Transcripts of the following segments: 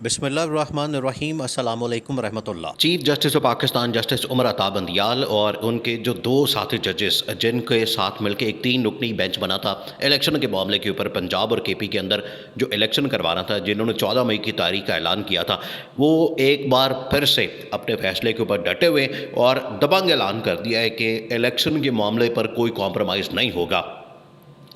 بسم اللہ الرحمن الرحیم۔ السلام علیکم ورحمۃ اللہ۔ Chief justice of Pakistan justice Umar Ata Bandial اور ان کے جو دو ساتھی ججز جن کے ساتھ مل کے ایک 3 رکنی بینچ بنا تھا الیکشن کے معاملے کے اوپر، پنجاب اور کے پی کے اندر جو الیکشن کروانا تھا، جنہوں نے 14 مئی کی تاریخ کا اعلان کیا تھا، وہ ایک بار پھر سے اپنے فیصلے کے اوپر ڈٹے ہوئے اور دبنگ اعلان کر دیا ہے کہ الیکشن کے معاملے پر کوئی کمپرومائز نہیں ہوگا۔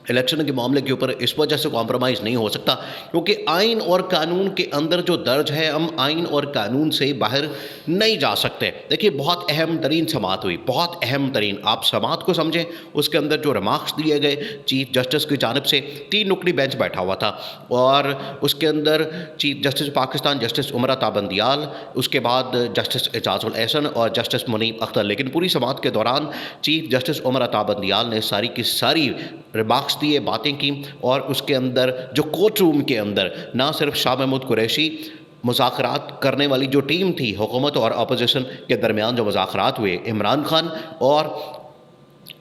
الیکشن کے معاملے کے اوپر اس وجہ سے کمپرومائز نہیں ہو سکتا کیونکہ آئین اور قانون کے اندر جو درج ہے، ہم آئین اور قانون سے باہر نہیں جا سکتے۔ دیکھیے، بہت اہم ترین سماعت ہوئی، بہت اہم ترین، آپ سماعت کو سمجھیں۔ اس کے اندر جو ریمارکس دیے گئے چیف جسٹس کی جانب سے، 3 رکنی بینچ بیٹھا ہوا تھا اور اس کے اندر chief justice Pakistan justice Umar Ata Bandial, اس کے بعد جسٹس اعجاز الاحسن اور جسٹس منیب اختر۔ لیکن پوری سماعت کے دوران چیف جسٹس عمر عطا بندیال نے ساری کی ساری ریمارکس دیے، باتیں کی، اور اس کے اندر جو کورٹ روم کے اندر نہ صرف شاہ محمود قریشی، مذاکرات کرنے والی جو ٹیم تھی حکومت اور اپوزیشن کے درمیان جو مذاکرات ہوئے، عمران خان اور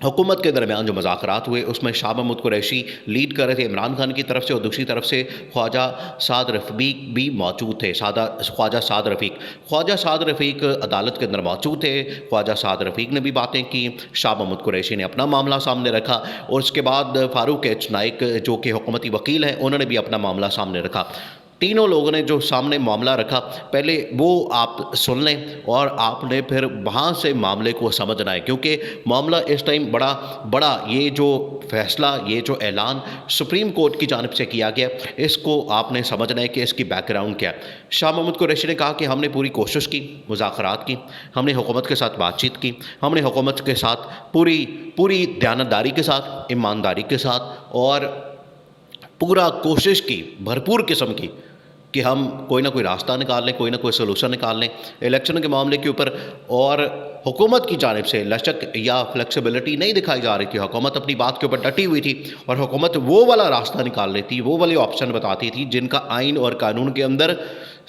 حکومت کے درمیان جو مذاکرات ہوئے، اس میں شاہ محمود قریشی لیڈ کر رہے تھے عمران خان کی طرف سے، اور دوسری طرف سے خواجہ سعد رفیق بھی موجود تھے۔ خواجہ سعد رفیق عدالت کے اندر موجود تھے۔ خواجہ سعد رفیق نے بھی باتیں کی، شاہ محمود قریشی نے اپنا معاملہ سامنے رکھا، اور اس کے بعد فاروق ایچ نائک جو کہ حکومتی وکیل ہیں، انہوں نے بھی اپنا معاملہ سامنے رکھا۔ تینوں لوگوں نے جو سامنے معاملہ رکھا، پہلے وہ آپ سن لیں اور آپ نے پھر وہاں سے معاملے کو سمجھنا ہے، کیونکہ معاملہ اس ٹائم بڑا یہ جو فیصلہ، یہ جو اعلان سپریم کورٹ کی جانب سے کیا گیا، اس کو آپ نے سمجھنا ہے کہ اس کی بیک گراؤنڈ کیا ہے۔ شاہ محمود قریشی نے کہا کہ ہم نے پوری کوشش کی، مذاکرات کی، ہم نے حکومت کے ساتھ بات چیت کی، ہم نے حکومت کے ساتھ پوری دیانتداری کے ساتھ، ایمانداری کے ساتھ اور پورا کوشش کی، بھرپور قسم کی، کہ ہم کوئی نہ کوئی راستہ نکال لیں، کوئی نہ کوئی سلوشن نکال لیں الیکشن کے معاملے کے اوپر۔ اور حکومت کی جانب سے لچک یا فلیکسیبلٹی نہیں دکھائی جا رہی تھی، حکومت اپنی بات کے اوپر ڈٹی ہوئی تھی، اور حکومت وہ والا راستہ نکال لیتی، وہ والے آپشن بتاتی تھی جن کا آئین اور قانون کے اندر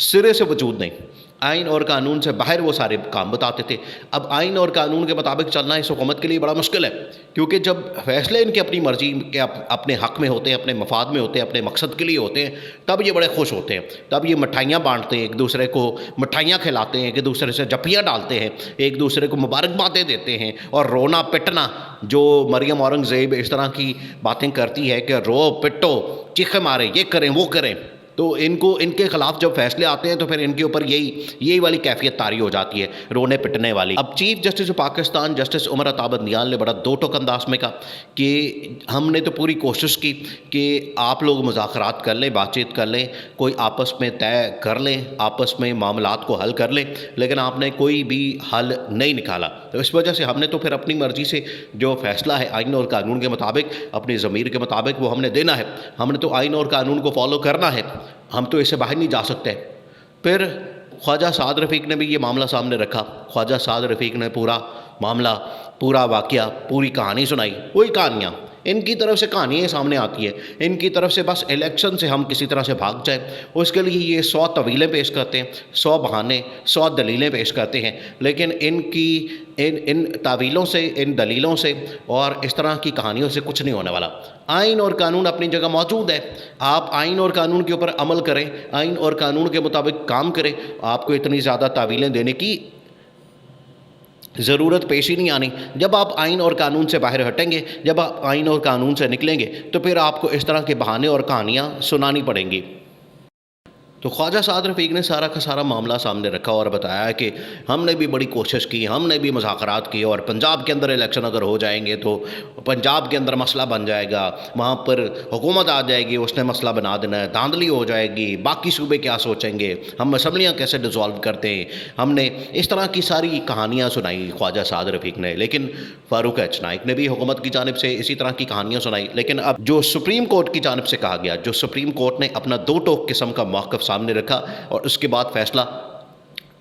سرے سے وجود نہیں۔ آئین اور قانون سے باہر وہ سارے کام بتاتے تھے۔ اب آئین اور قانون کے مطابق چلنا اس حکومت کے لیے بڑا مشکل ہے، کیونکہ جب فیصلے ان کے اپنی مرضی کے اپنے حق میں ہوتے ہیں، اپنے مفاد میں ہوتے ہیں، اپنے مقصد کے لیے ہوتے ہیں، تب یہ بڑے خوش ہوتے ہیں، تب یہ مٹھائیاں بانٹتے ہیں، ایک دوسرے کو مٹھائیاں کھلاتے ہیں، ایک دوسرے سے جپیاں ڈالتے ہیں، ایک دوسرے کو مبارکبادیں دیتے ہیں، اور رونا پٹنا جو مریم اورنگزیب اس طرح کی باتیں کرتی ہے کہ رو پٹو، چیخے مارے، یہ کریں وہ کریں، تو ان کے خلاف جب فیصلے آتے ہیں تو پھر ان کے اوپر یہی والی کیفیت طاری ہو جاتی ہے، رونے پٹنے والی۔ اب chief justice Pakistan justice Umar Ata Bandial نے بڑا دو ٹوک انداز میں کہا کہ ہم نے تو پوری کوشش کی کہ آپ لوگ مذاکرات کر لیں، بات چیت کر لیں، کوئی آپس میں طے کر لیں، آپس میں معاملات کو حل کر لیں، لیکن آپ نے کوئی بھی حل نہیں نکالا۔ تو اس وجہ سے ہم نے تو پھر اپنی مرضی سے جو فیصلہ ہے آئین اور قانون کے مطابق، اپنی ضمیر کے مطابق، وہ ہم نے دینا ہے، ہم نے تو آئین اور قانون کو فالو کرنا ہے، ہم تو اس سے باہر نہیں جا سکتے۔ پھر خواجہ سعد رفیق نے بھی یہ معاملہ سامنے رکھا۔ خواجہ سعد رفیق نے پورا معاملہ، پورا واقعہ، پوری کہانی سنائی۔ وہی کہانیاں ان کی طرف سے کہانیاں سامنے آتی ہیں، ان کی طرف سے بس الیکشن سے ہم کسی طرح سے بھاگ جائیں، اس کے لیے یہ 100 طویلیں پیش کرتے ہیں، 100 بہانے، 100 دلیلیں پیش کرتے ہیں، لیکن ان تعویلوں سے، ان دلیلوں سے اور اس طرح کی کہانیوں سے کچھ نہیں ہونے والا۔ آئین اور قانون اپنی جگہ موجود ہے، آپ آئین اور قانون کے اوپر عمل کریں، آئین اور قانون کے مطابق کام کریں، آپ کو اتنی زیادہ تعویلیں دینے کی ضرورت پیش ہی نہیں آنی۔ جب آپ آئین اور قانون سے باہر ہٹیں گے، جب آپ آئین اور قانون سے نکلیں گے، تو پھر آپ کو اس طرح کے بہانے اور کہانیاں سنانی پڑیں گی۔ تو خواجہ سعد رفیق نے سارا کا سارا معاملہ سامنے رکھا اور بتایا کہ ہم نے بھی بڑی کوشش کی، ہم نے بھی مذاکرات کی، اور پنجاب کے اندر الیکشن اگر ہو جائیں گے تو پنجاب کے اندر مسئلہ بن جائے گا، وہاں پر حکومت آ جائے گی، اس نے مسئلہ بنا دینا ہے، دھاندلی ہو جائے گی، باقی صوبے کیا سوچیں گے، ہم اسمبلیاں کیسے ڈیزالو کرتے ہیں۔ ہم نے اس طرح کی ساری کہانیاں سنائی خواجہ سعد رفیق نے، لیکن فاروق ایچ نائک نے بھی حکومت کی جانب سے اسی طرح کی کہانیاں سنائی۔ لیکن اب جو سپریم کورٹ کی جانب سے کہا گیا، جو سپریم کورٹ نے اپنا 2 ٹوک قسم کا موقف سامنے رکھا اور اس کے بعد فیصلہ،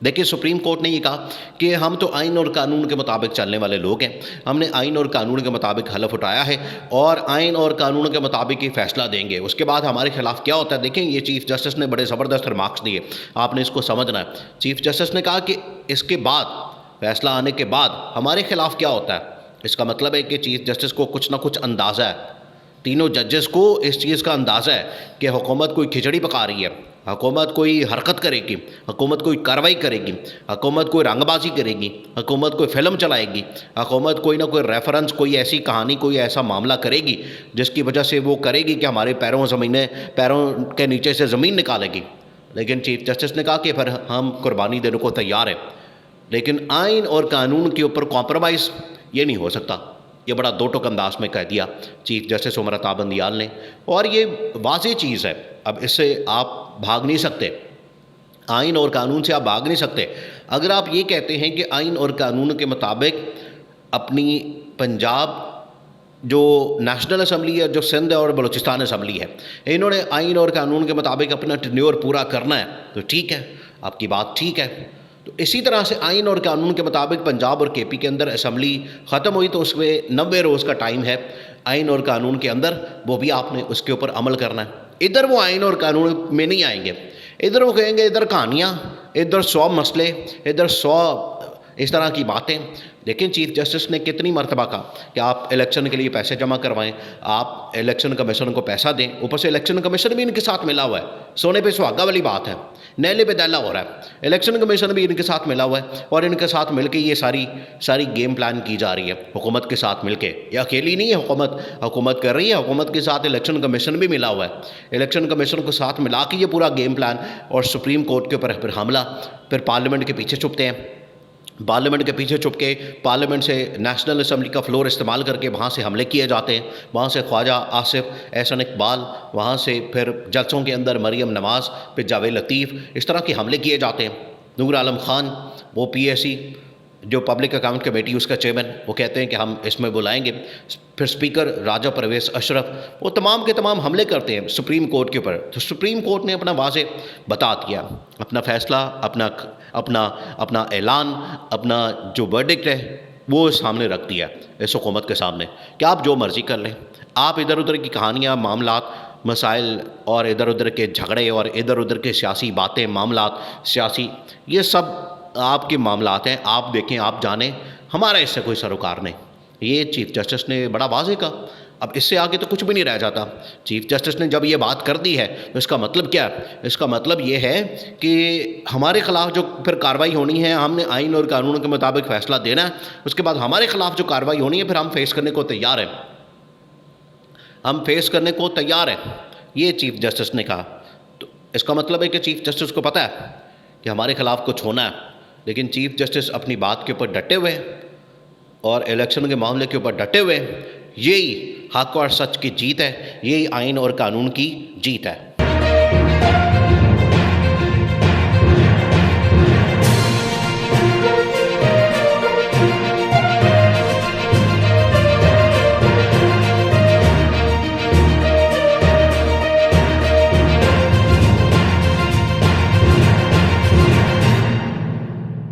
دیکھیں سپریم کورٹ نے یہ کہا کہ ہم تو آئین اور قانون کے مطابق چلنے والے لوگ ہیں، ہم نے آئین اور قانون کے مطابق حلف اٹھایا ہے اور آئین اور قانون کے مطابق ہی فیصلہ دیں گے، اس کے بعد ہمارے خلاف کیا ہوتا ہے۔ دیکھیں یہ چیف جسٹس نے بڑے زبردست ریمارکس دیے، آپ نے اس کو سمجھنا ہے۔ چیف جسٹس نے کہا کہ اس کے بعد، فیصلہ آنے کے بعد ہمارے خلاف کیا ہوتا ہے، اس کا مطلب ہے کہ چیف جسٹس کو کچھ نہ کچھ اندازہ ہے، تینوں ججز کو اس چیز کا اندازہ ہے کہ حکومت کوئی کھچڑی پکا رہی ہے، حکومت کوئی حرکت کرے گی، حکومت کوئی کارروائی کرے گی، حکومت کوئی رنگ بازی کرے گی، حکومت کوئی فلم چلائے گی، حکومت کوئی نہ کوئی ریفرنس، کوئی ایسی کہانی، کوئی ایسا معاملہ کرے گی جس کی وجہ سے وہ کرے گی کہ ہمارے پیروں کے نیچے سے زمین نکالے گی۔ لیکن چیف جسٹس نے کہا کہ پھر ہم قربانی دینے کو تیار ہیں، لیکن آئین اور قانون کے اوپر کمپرومائز یہ نہیں ہو سکتا۔ یہ بڑا دو ٹوک انداز میں کہہ دیا چیف جسٹس عمر عطا بندیال نے، اور یہ واضح چیز ہے، اب اس سے آپ بھاگ نہیں سکتے، آئین اور قانون سے آپ بھاگ نہیں سکتے۔ اگر آپ یہ کہتے ہیں کہ آئین اور قانون کے مطابق اپنی پنجاب جو نیشنل اسمبلی ہے، جو سندھ اور بلوچستان اسمبلی ہے، انہوں نے آئین اور قانون کے مطابق اپنا ٹینیور پورا کرنا ہے تو ٹھیک ہے، آپ کی بات ٹھیک ہے۔ تو اسی طرح سے آئین اور قانون کے مطابق پنجاب اور کے پی کے اندر اسمبلی ختم ہوئی تو اس میں 90 روز کا ٹائم ہے آئین اور قانون کے اندر، وہ بھی آپ نے اس کے اوپر عمل کرنا ہے۔ ادھر وہ آئین اور قانون میں نہیں آئیں گے، ادھر وہ کہیں گے ادھر کہانیاں، ادھر 100 مسئلے، ادھر 100 اس طرح کی باتیں۔ لیکن چیف جسٹس نے کتنی مرتبہ کہا کہ آپ الیکشن کے لیے پیسے جمع کروائیں، آپ الیکشن کمیشن کو پیسہ دیں، اوپر سے الیکشن کمیشن بھی ان کے ساتھ ملا ہوا ہے، سونے پہ سہاگا والی بات ہے، نیلے پہ دیلا ہو رہا ہے، الیکشن کمیشن بھی ان کے ساتھ ملا ہوا ہے، اور ان کے ساتھ مل کے یہ ساری گیم پلان کی جا رہی ہے حکومت کے ساتھ مل کے۔ یہ اکیلی نہیں ہے حکومت کر رہی ہے، حکومت کے ساتھ الیکشن کمیشن بھی ملا ہوا ہے، الیکشن کمیشن کو ساتھ ملا کے یہ پورا گیم پلان، اور سپریم کورٹ کے اوپر پھر حملہ، پھر پارلیمنٹ کے پیچھے چھپتے ہیں، پارلیمنٹ کے پیچھے چھپ کے پارلیمنٹ سے نیشنل اسمبلی کا فلور استعمال کر کے وہاں سے حملے کیے جاتے ہیں، وہاں سے خواجہ آصف، احسن اقبال، وہاں سے پھر جلسوں کے اندر مریم نواز، پھر جاوید لطیف، اس طرح کے حملے کیے جاتے ہیں۔ نور عالم خان، وہ پی ایس سی جو پبلک اکاؤنٹ کمیٹی اس کا چیئرمین، وہ کہتے ہیں کہ ہم اس میں بلائیں گے، پھر اسپیکر راجہ پرویز اشرف، وہ تمام کے تمام حملے کرتے ہیں سپریم کورٹ کے اوپر۔ تو سپریم کورٹ نے اپنا واضح بتا دیا، اپنا فیصلہ، اپنا اعلان، اپنا جو ورڈکٹ ہے وہ سامنے رکھ دیا اس حکومت کے سامنے کہ آپ جو مرضی کر لیں، آپ ادھر ادھر کی کہانیاں، معاملات، مسائل، اور ادھر ادھر کے جھگڑے، اور ادھر ادھر کے سیاسی باتیں، معاملات سیاسی، یہ سب آپ کے معاملات ہیں، آپ دیکھیں، آپ جانیں، ہمارا اس سے کوئی سروکار نہیں۔ یہ چیف جسٹس نے بڑا واضح کہا۔ اب اس سے آگے تو کچھ بھی نہیں رہ جاتا۔ چیف جسٹس نے جب یہ بات کر دی ہے تو اس کا مطلب کیا ہے؟ اس کا مطلب یہ ہے کہ ہمارے خلاف جو پھر کارروائی ہونی ہے، ہم نے آئین اور قانون کے مطابق فیصلہ دینا ہے، اس کے بعد ہمارے خلاف جو کارروائی ہونی ہے پھر ہم فیس کرنے کو تیار ہیں، ہم فیس کرنے کو تیار ہیں، یہ چیف جسٹس نے کہا۔ تو اس کا مطلب ہے کہ چیف جسٹس کو پتہ ہے کہ ہمارے خلاف کچھ ہونا ہے، لیکن چیف جسٹس اپنی بات کے اوپر ڈٹے ہوئے اور الیکشن کے معاملے کے اوپر ڈٹے ہوئے۔ یہی حق اور سچ کی جیت ہے، یہی آئین اور قانون کی جیت ہے۔